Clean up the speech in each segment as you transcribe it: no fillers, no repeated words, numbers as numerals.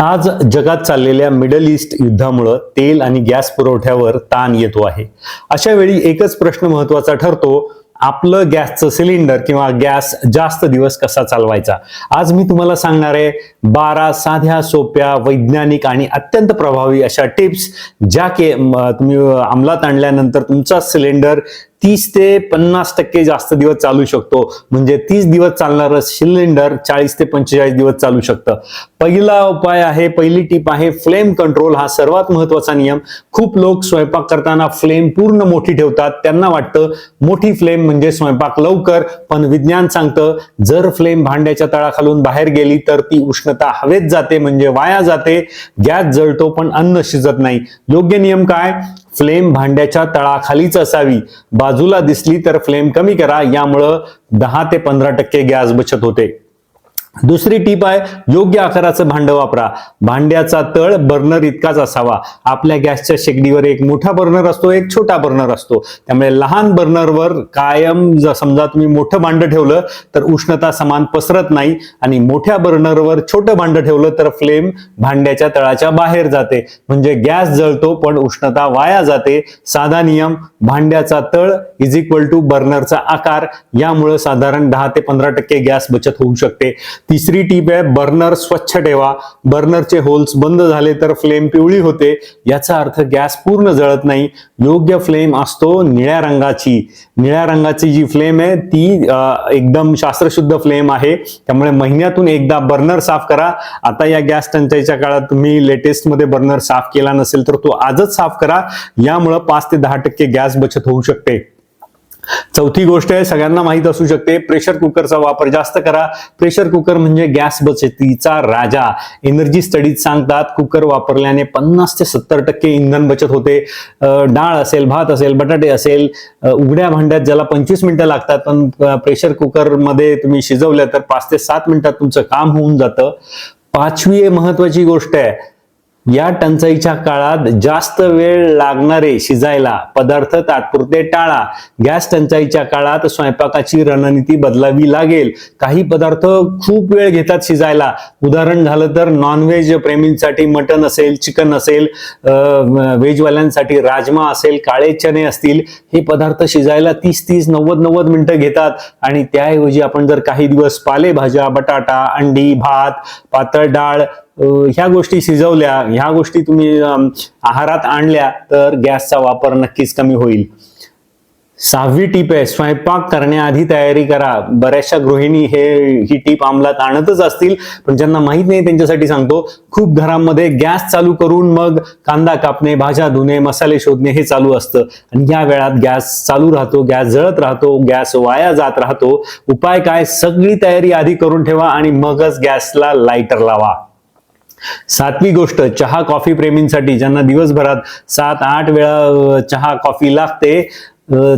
आज जगात चाललेल्या मिडल ईस्ट युद्धामुळे तेल आणि गॅस पुरवठ्यावर ताण येतो आहे। अशा वेळी एकच प्रश्न महत्त्वाचा ठरतो, आपलं गॅसचं सिलेंडर किंवा गॅस जास्त दिवस कसा चालवायचा। आज मी तुम्हाला सांगणार आहे 12 साध्या सोप्या वैज्ञानिक आणि अत्यंत प्रभावी अशा टिप्स, ज्या तुम्ही अंमलात आणल्यानंतर तुमचा सिलेंडर 30 ते 50% जास्त दिवस चालू शकतो। म्हणजे 30 दिवस चालणारं सिलेंडर 40 ते 45 दिवस चालू शकतं। पहिला उपाय आहे, पहिली टिप आहे फ्लेम कंट्रोल। हा सर्वात महत्त्वाचा नियम। खूप लोक स्वयंपाक करताना फ्लेम पूर्ण मोठी ठेवतात। त्यांना वाटतं मोठी फ्लेम म्हणजे स्वयंपाक लवकर, पण विज्ञान सांगतं जर फ्लेम भांड्याच्या तळाखालून बाहेर गेली तर ती उष्णता हवेत जाते, म्हणजे वाया जाते। गॅस जळतो पण अन्न शिजत नाही। योग्य नियम काय? फ्लेम भांड्याच्या तळाखालीच असावी। बाजूला दिसली तर फ्लेम कमी करा, यामुळे 10 ते 15% गॅस बचत होते। दुसरी टीप आहे, योग्य आकाराचं भांड वापरा। भांड्याचा तळ बर्नर इतकाच असावा। आपल्या गॅसच्या शेगडीवर एक मोठा बर्नर असतो, एक छोटा बर्नर असतो। त्यामुळे लहान बर्नरवर कायम समजा तुम्ही मोठं भांड ठेवलं तर उष्णता समान पसरत नाही, आणि मोठ्या बर्नरवर छोटं भांड ठेवलं तर फ्लेम भांड्याच्या तळाच्या बाहेर जाते, म्हणजे गॅस जळतो पण उष्णता वाया जाते। साधा नियम, भांड्याचा तळ इज इक्वल टू बर्नरचा आकार। यामुळे साधारण 10 ते 15% गॅस बचत होऊ शकते। तिसरी टीप आहे, बर्नर स्वच्छ ठेवा। बर्नरचे होल्स बंद झाले तर फ्लेम पिवळी होते, याचा अर्थ गॅस पूर्ण जळत नाही। योग्य फ्लेम असतो निळ्या रंगाची। निळ्या रंगाची जी फ्लेम आहे ती एकदम शास्त्रशुद्ध फ्लेम आहे। त्यामुळे महिन्यातून एकदा बर्नर साफ करा। आता या गॅस टंचाईच्या काळात तुम्ही लेटेस्ट मध्ये बर्नर साफ केला नसेल तर तो आजच साफ करा। यामुळे 5 ते 10% गॅस बचत होऊ शकते। चौथी गोष्ट आहे, सगळ्यांना माहित असू शकते, प्रेशर कुकरचा वापर जास्त करा। प्रेशर कुकर म्हणजे गॅस बचतीचा राजा। एनर्जी स्टडीज सांगतात कुकर वापरल्याने 50 ते 70% इंधन बचत होते। डाळ असेल, भात असेल, बटाटे असेल, उघड्या भांड्यात ज्याला 25 मिनिटं लागतात, पण प्रेशर कुकर मध्ये तुम्ही शिजवल्या तर 5 ते 7 मिनिटात तुमचं काम होऊन जातं। पाचवी महत्वाची गोष्ट आहे, या टंचाईच्या काळात जास्त वेळ लागणारे शिजायला पदार्थ तात्पुरते टाळा। गॅस टंचाईच्या काळात स्वयंपाकाची रणनीती बदलावी लागेल। काही पदार्थ खूप वेळ घेतात शिजायला। उदाहरण झालं तर नॉनव्हेज प्रेमींसाठी मटन असेल, चिकन असेल, व्हेजवाल्यांसाठी राजमा असेल, काळे चणे असतील, हे पदार्थ शिजायला 30 90 मिनिटं घेतात। आणि त्याऐवजी आपण जर काही दिवस पालेभाज्या, बटाटा, अंडी, भात, पातळ डाळ ह्या गोष्टी शिजवल्या, ह्या गोष्टी तुम्ही आहारात आणल्या तर गॅसचा वापर नक्कीच कमी होईल। सहावी टीप आहे, स्वयंपाक करण्याआधी तयारी करा। बऱ्याचशा गृहिणी ही टीप अंमलात आणतच असतील, पण ज्यांना माहित नाही त्यांच्यासाठी सांगतो। खूप घरांमध्ये गॅस चालू करून मग कांदा कापणे, भाज्या धुणे, मसाले शोधणे हे चालू असतं, आणि या वेळात गॅस चालू राहतो, गॅस जळत राहतो, गॅस वाया जात राहतो। उपाय काय? सगळी तयारी आधी करून ठेवा आणि मगच गॅसला लायटर लावा। सातवी गोष्ट, चहा कॉफी प्रेमींसाठी, ज्यांना दिवसभरात 7-8 वेळा चहा कॉफी लागते,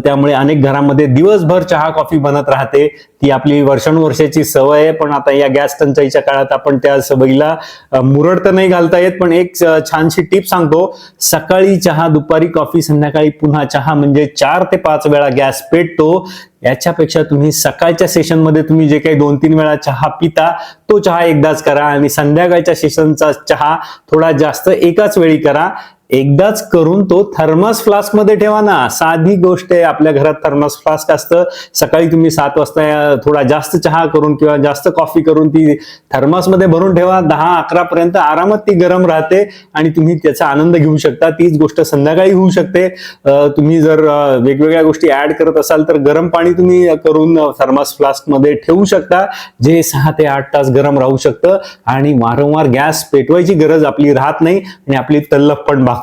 त्यामुळे अनेक घरांमध्ये दिवसभर चहा कॉफी बनत राहते। ती आपली वर्षानुवर्षाची सवय आहे, पण आता या गॅस टंचाईच्या काळात आपण त्या सवयीला मुरड तर नाही घालता येत, पण एक छानशी टिप सांगतो। सकाळी चहा, दुपारी कॉफी, संध्याकाळी पुन्हा चहा, म्हणजे 4 ते 5 वेळा गॅस पेटतो। याच्यापेक्षा तुम्ही सकाळच्या सेशन मध्ये तुम्ही जे काही 2-3 वेळा चहा पिता तो चहा एकदाच करा, आणि संध्याकाळच्या सेशनचा चहा थोडा जास्त एकाच वेळी करा। एकदाच करून तो थर्मस फ्लास्क मध्ये ठेवा ना। साधी गोष्ट आहे, आपल्या घरात थर्मस फ्लास्क असतं। सकाळी तुम्ही 7 वाजता थोडा जास्त चहा करून किंवा जास्त कॉफी करून ती थर्मस मध्ये भरून ठेवा। 10-11 पर्यंत आरामात ती गरम राहते आणि तुम्ही त्याचा आनंद घेऊ शकता। तीच गोष्ट संध्याकाळी होऊ शकते। तुम्ही जर वेगवेगळ्या गोष्टी ऍड करत असाल तर गरम पाणी तुम्ही करून थर्मस फ्लास्क मध्ये ठेवू शकता, जे 6 ते 8 तास गरम राहू शकतं, आणि वारंवार गॅस पेटवायची गरज आपली राहत नाही, आणि आपली तल्लफ पण भागते।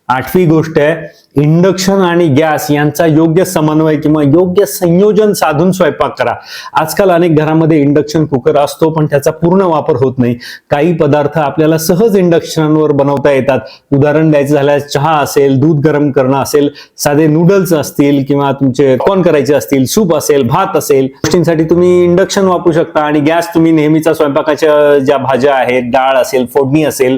आठवी गोष्ट आहे, इंडक्शन आणि गॅस यांचा योग्य समन्वय किंवा योग्य संयोजन साधून स्वयंपाक करा। आजकाल अनेक घरांमध्ये इंडक्शन कुकर असतो, पण त्याचा पूर्ण वापर होत नाही। काही पदार्थ आपल्याला सहज इंडक्शनवर बनवता येतात। उदाहरण द्यायचं झाल्यास चहा असेल, दूध गरम करणं असेल, साधे नूडल्स असतील, किंवा तुमचे कॉर्न करायचे असतील, सूप असेल, भात असेल, गोष्टींसाठी तुम्ही इंडक्शन वापरू शकता। आणि गॅस तुम्ही नेहमीचा स्वयंपाकाच्या ज्या भाज्या आहेत, डाळ असेल, फोडणी असेल,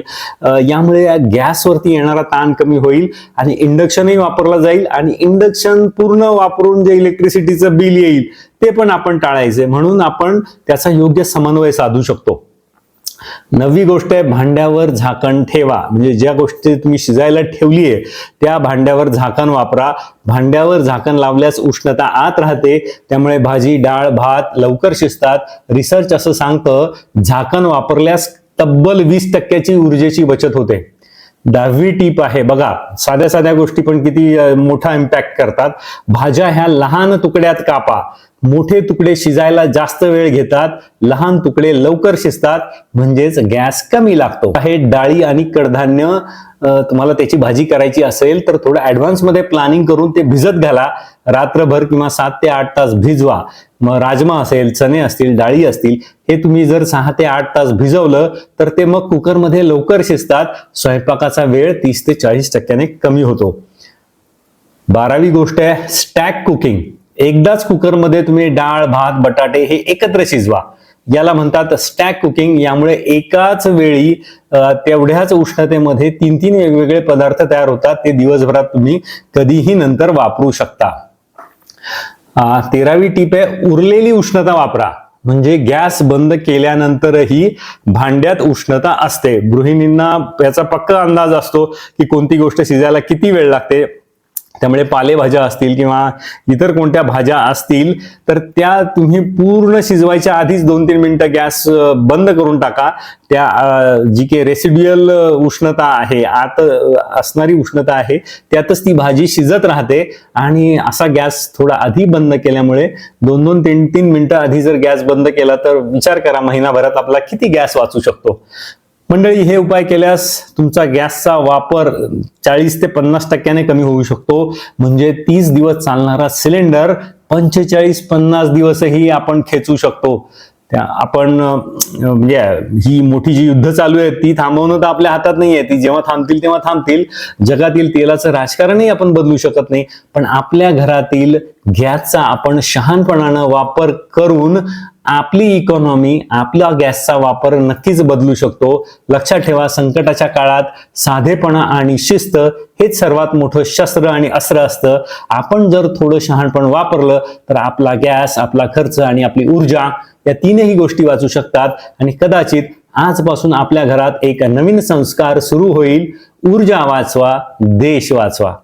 यामुळे गॅसवरती येणारा ताण कमी होईल, आणि इंडक्शन वापरला जाईल, आणि इंडक्शन पूर्ण वापरून जे इलेक्ट्रिसिटीचं बिल येईल ते पण आपण टाळायचे, म्हणून आपण त्याचा योग्य समन्वय साधू शकतो। नववी गोष्ट आहे, भांड्यावर झाकण ठेवा. म्हणजे ज्या गोष्टी तुम्ही शिजायला ठेवली आहे त्या भांड्यावर झाकण वापरा. भांड्यावर झाकण लावल्यास उष्णता आत राहते, त्यामुळे भाजी, डाळ, भात लवकर शिजतात. रिसर्च असं सांगतं, झाकण वापरल्यास तब्बल 20% ऊर्जेची बचत होते. 10वी टीप आहे बघा, साध्या साध्या गोष्टी पण किती मोठा इम्पॅक्ट करतात. भाज्या ह्या लहान तुकड्यात कापा. मोठे तुकडे शिजायला जास्त वेळ घेतात, लहान तुकडे लवकर शिजतात, म्हणजेच गॅस कमी लागतो. हे डाळी आणि कडधान्य तुम्हाला त्याची भाजी करायची असेल तर थोडं ऍडव्हान्स मध्ये प्लॅनिंग करून ते भिजत घाला. रात्रभर किंवा 7 ते 8 तास भिजवा. मग राजमा असेल, चणे असतील, डाळी असतील, हे तुम्ही जर 6 ते 8 तास भिजवलं तर ते मग कुकरमध्ये लवकर शिजतात. स्वयंपाकाचा वेळ 30 ते 40% कमी होतो. 12वी गोष्ट आहे, स्टॅक कुकिंग. एकदाच कुकरमध्ये तुम्ही डाळ, भात, बटाटे हे एकत्र शिजवा. याला म्हणतात स्टॅक कुकिंग. यामुळे एकाच वेळी तेवढ्याच उष्णतेमध्ये 3-3 वेगवेगळे पदार्थ तयार होतात. ते दिवसभरात तुम्ही कधीही नंतर वापरू शकता. 13वी टीप आहे, उरलेली उष्णता वापरा. म्हणजे गॅस बंद केल्यानंतरही भांड्यात उष्णता असते. गृहिणींना याचा पक्का अंदाज असतो की कोणती गोष्ट शिजायला किती वेळ लागते. त्यामुळे पालेभाज्या असतील किंवा इतर कोणत्या भाज्या असतील तर त्या तुम्ही पूर्ण शिजवायच्या आधीच 2-3 मिनिटं गॅस बंद करून टाका. त्या जी काही रेसिड्युअल उष्णता आहे, आत असणारी उष्णता आहे, त्यातच ती भाजी शिजत राहते. आणि असा गॅस थोडा आधी बंद केल्यामुळे 2-2, 3-3 मिनिटं आधी जर गॅस बंद केला तर विचार करा महिनाभरात आपला किती गॅस वाचू शकतो. मंडळी, हे उपाय केल्यास तुमचा गॅसचा वापर 40 ते 50% कमी होऊ शकतो. म्हणजे 30 दिवस चालणारा सिलेंडर 45-50 दिवसही आपण खेचू शकतो. आपण म्हणजे ही मोठी जी युद्ध चालू आहे ती थांबवणं तर आपल्या हातात नाहीये. ती जेव्हा थांबतील तेव्हा थांबतील. जगातील तेलाचं राजकारणही आपण बदलू शकत नाही, पण आपल्या घरातील गॅसचा आपण शहाणपणानं वापर करून आपली इकॉनॉमी, आपला गॅसचा वापर नक्कीच बदलू शकतो. लक्षात ठेवा, संकटाच्या काळात साधेपणा आणि शिस्त हेच सर्वात मोठं शस्त्र आणि अस्त्र असतं. आपण जर थोडं शहाणपण वापरलं तर आपला गॅस, आपला खर्च आणि आपली ऊर्जा या तीनही गोष्टी वाचू शकतात. आणि कदाचित आजपासून आपल्या घरात एक नवीन संस्कार सुरू होईल, ऊर्जा वाचवा, देश वाचवा.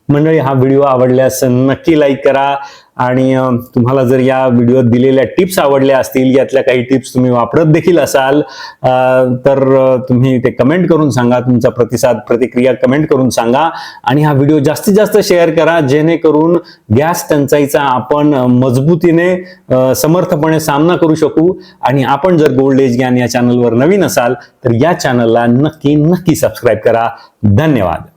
मंडळी, हा व्हिडिओ आवडल्यास नक्की लाईक करा. आणि तुम्हाला जर या व्हिडिओत दिलेल्या टिप्स आवडल्या असतील, यातल्या काही टिप्स तुम्ही वापरत देखील असाल तर तुम्ही ते कमेंट करून सांगा. तुमचा प्रतिसाद, प्रतिक्रिया कमेंट करून सांगा. आणि हा व्हिडिओ जास्तीत जास्त शेअर करा, जेणेकरून गॅस टंचाईचा आपण मजबूतीने समर्थपणे सामना करू शकू. आणि आपण जर गोल्ड एज ज्ञान या चॅनलवर नवीन असाल तर या चॅनलला नक्की सबस्क्राईब करा. धन्यवाद.